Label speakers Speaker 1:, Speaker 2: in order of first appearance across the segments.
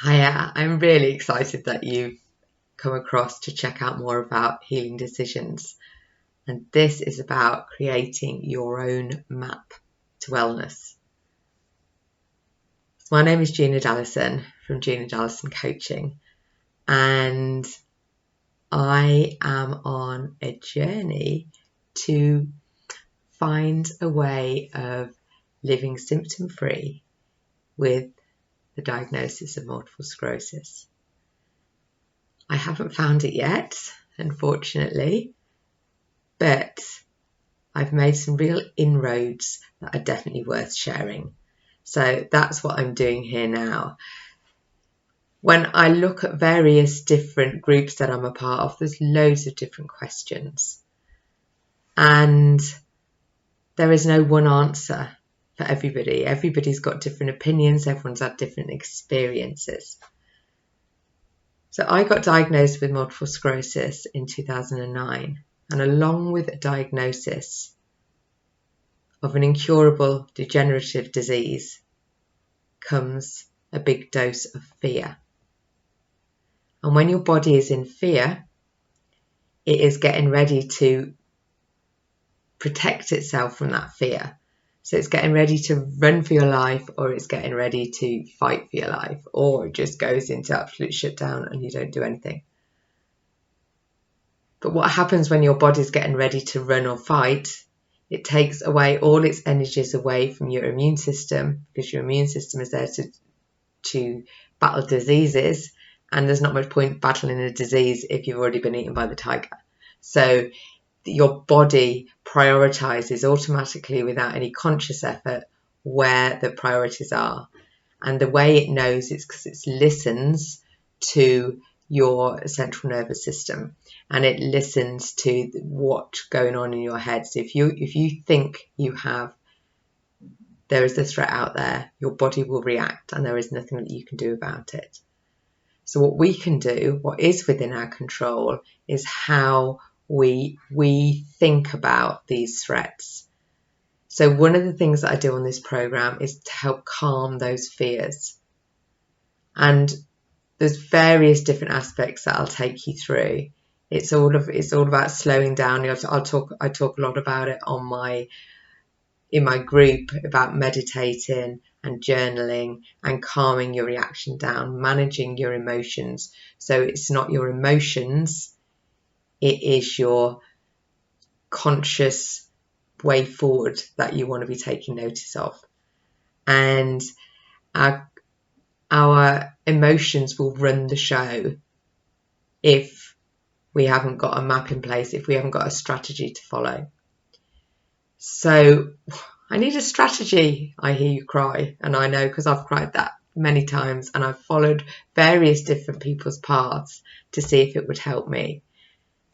Speaker 1: Hiya, I'm really excited that you've come across to check out more about healing decisions. And this is about creating your own map to wellness. So my name is Gina Dallison from Gina Dallison Coaching, and I am on a journey to find a way of living symptom-free with the diagnosis of multiple sclerosis. I haven't found it yet, unfortunately, but I've made some real inroads that are definitely worth sharing. So that's what I'm doing here now. When I look at various different groups that I'm a part of, there's loads of different questions. And there is no one answer for everybody. Everybody's got different opinions, everyone's had different experiences. So I got diagnosed with multiple sclerosis in 2009, and along with a diagnosis of an incurable degenerative disease comes a big dose of fear. And when your body is in fear, it is getting ready to protect itself from that fear. So it's getting ready to run for your life, or it's getting ready to fight for your life, or it just goes into absolute shutdown and you don't do anything. But what happens when your body's getting ready to run or fight? It takes away all its energies away from your immune system, because your immune system is there to battle diseases, and there's not much point battling a disease if you've already been eaten by the tiger. So your body prioritizes automatically without any conscious effort where the priorities are. And the way it knows is because it listens to your central nervous system, and it listens to what's going on in your head. So if you think there is a threat out there, your body will react, and there is nothing that you can do about it. So what we can do, what is within our control, is how we think about these threats. So one of the things that I do on this program is to help calm those fears. And there's various different aspects that I'll take you through. It's all about slowing down. I talk a lot about it in my group, about meditating and journaling and calming your reaction down, managing your emotions. So it's not your emotions, it is your conscious way forward that you want to be taking notice of. And our emotions will run the show if we haven't got a map in place, if we haven't got a strategy to follow. So I need a strategy, I hear you cry, and I know, because I've cried that many times, and I've followed various different people's paths to see if it would help me.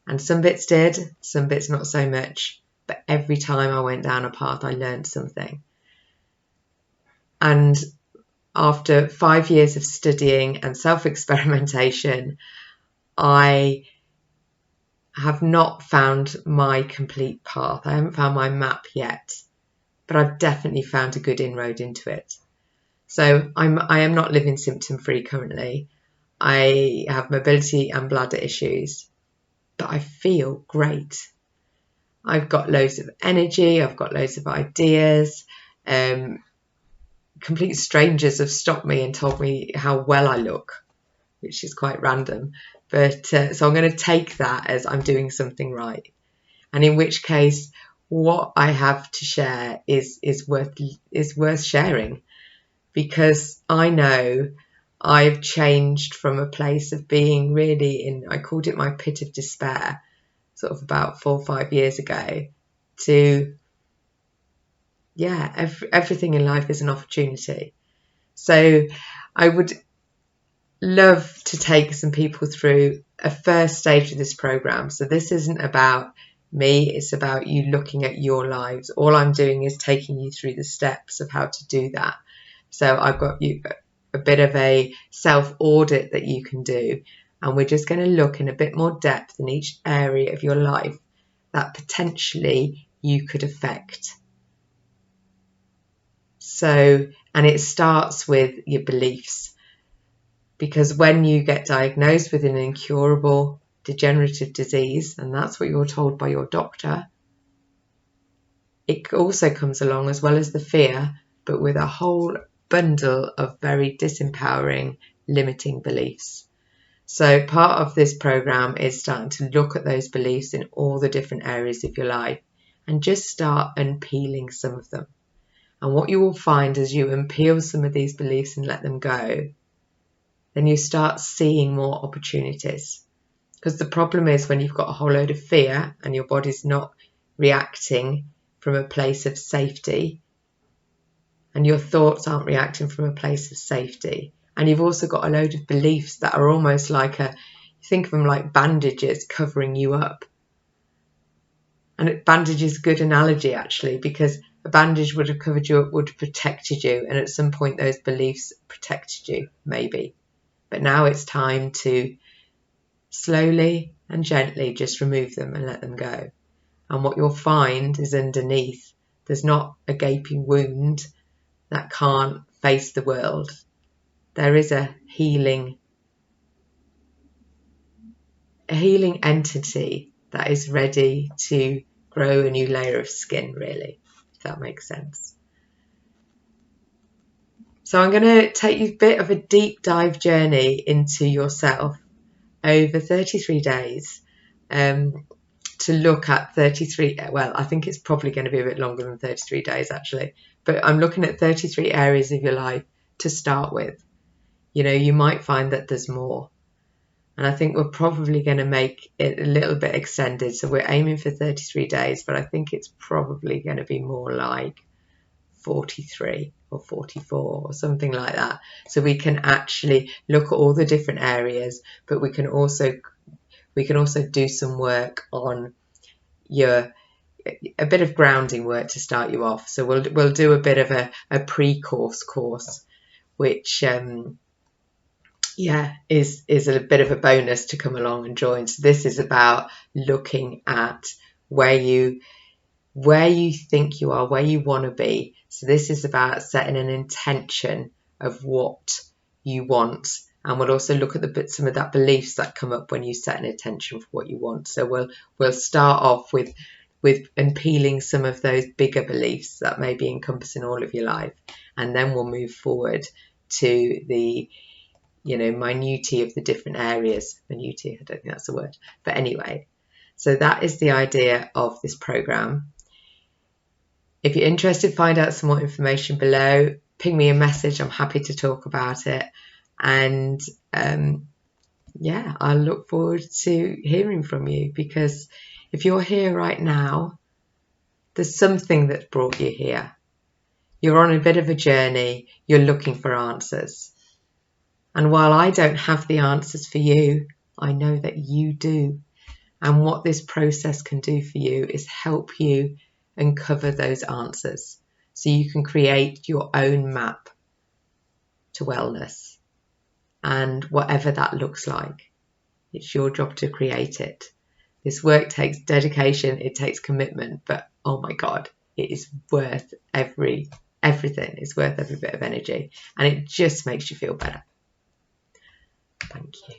Speaker 1: And some bits did, some bits not so much, but every time I went down a path, I learned something. And after 5 years of studying and self-experimentation, I have not found my complete path. I haven't found my map yet, but I've definitely found a good inroad into it. So I am not living symptom-free currently. I have mobility and bladder issues, but I feel great. I've got loads of energy, I've got loads of ideas. Complete strangers have stopped me and told me how well I look, which is quite random. But so I'm going to take that as I'm doing something right. And in which case, what I have to share is worth sharing, because I know I've changed from a place of being really I called it my pit of despair, sort of about 4 or 5 years ago, to everything in life is an opportunity. So I would love to take some people through a first stage of this program. So this isn't about me, it's about you looking at your lives. All I'm doing is taking you through the steps of how to do that. So I've got you a bit of a self-audit that you can do, and we're just going to look in a bit more depth in each area of your life that potentially you could affect. So, and it starts with your beliefs. Because when you get diagnosed with an incurable degenerative disease, and that's what you're told by your doctor, it also comes along, as well as the fear, but with a whole bundle of very disempowering, limiting beliefs. So part of this program is starting to look at those beliefs in all the different areas of your life and just start unpeeling some of them. And what you will find as you unpeel some of these beliefs and let them go, then you start seeing more opportunities. Because the problem is when you've got a whole load of fear and your body's not reacting from a place of safety, and your thoughts aren't reacting from a place of safety, and you've also got a load of beliefs that are almost like think of them like bandages covering you up. And bandage is a good analogy, actually, because a bandage would have covered you up, would have protected you, and at some point those beliefs protected you, maybe. But now it's time to slowly and gently just remove them and let them go. And what you'll find is underneath, there's not a gaping wound that can't face the world. There is a healing entity that is ready to grow a new layer of skin, really, if that makes sense. So I'm going to take you a bit of a deep dive journey into yourself over 33 days to look at 33, well, I think it's probably going to be a bit longer than 33 days actually, but I'm looking at 33 areas of your life to start with. You know, you might find that there's more. And I think we're probably going to make it a little bit extended. So we're aiming for 33 days, but I think it's probably going to be more like 43 or 44 or something like that. So we can actually look at all the different areas, but we can also do some work on a bit of grounding work to start you off. So we'll do a bit of a pre-course course, which is a bit of a bonus to come along and join. So this is about looking at where you think you are, where you want to be. So this is about setting an intention of what you want. And we'll also look at some of that beliefs that come up when you set an intention for what you want. So we'll start off with unpeeling some of those bigger beliefs that may be encompassing all of your life. And then we'll move forward to the minutiae of the different areas. Minutiae, I don't think that's a word. But anyway, so that is the idea of this program. If you're interested, find out some more information below. Ping me a message. I'm happy to talk about it. And I look forward to hearing from you, because if you're here right now, there's something that's brought you here. You're on a bit of a journey. You're looking for answers. And while I don't have the answers for you, I know that you do. And what this process can do for you is help you uncover those answers so you can create your own map to wellness. And whatever that looks like, it's your job to create it. This work takes dedication, it takes commitment, but oh my God, it is worth everything. It's worth every bit of energy, and it just makes you feel better. Thank you.